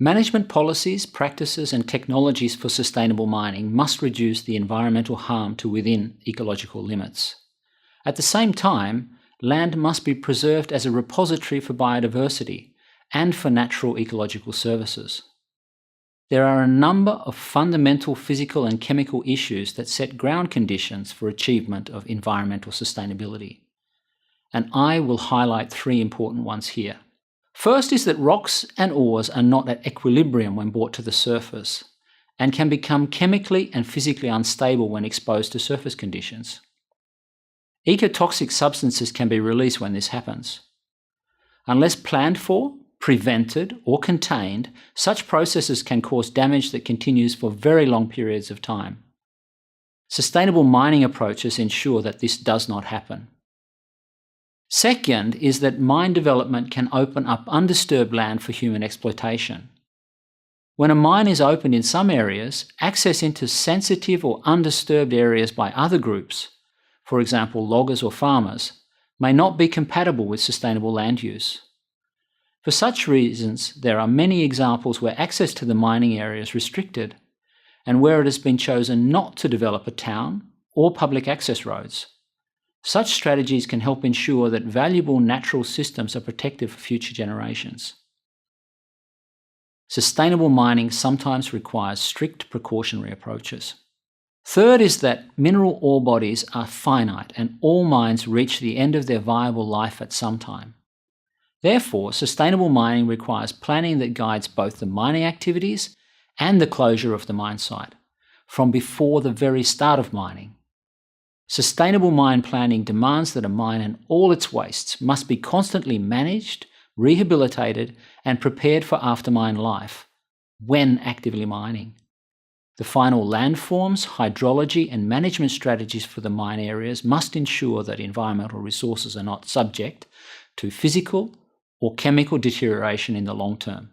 Management policies, practices and technologies for sustainable mining must reduce the environmental harm to within ecological limits. At the same time, land must be preserved as a repository for biodiversity and for natural ecological services. There are a number of fundamental physical and chemical issues that set ground conditions for achievement of environmental sustainability. And I will highlight three important ones here. First is that rocks and ores are not at equilibrium when brought to the surface and can become chemically and physically unstable when exposed to surface conditions. Ecotoxic substances can be released when this happens. Unless planned for, prevented or contained, such processes can cause damage that continues for very long periods of time. Sustainable mining approaches ensure that this does not happen. Second is that mine development can open up undisturbed land for human exploitation. When a mine is opened in some areas, access into sensitive or undisturbed areas by other groups, for example loggers or farmers, may not be compatible with sustainable land use. For such reasons, there are many examples where access to the mining area is restricted and where it has been chosen not to develop a town or public access roads. Such strategies can help ensure that valuable natural systems are protected for future generations. Sustainable mining sometimes requires strict precautionary approaches. Third is that mineral ore bodies are finite and all mines reach the end of their viable life at some time. Therefore, sustainable mining requires planning that guides both the mining activities and the closure of the mine site, from before the very start of mining. Sustainable mine planning demands that a mine and all its wastes must be constantly managed, rehabilitated, and prepared for after-mine life when actively mining. The final landforms, hydrology, and management strategies for the mine areas must ensure that environmental resources are not subject to physical or chemical deterioration in the long term.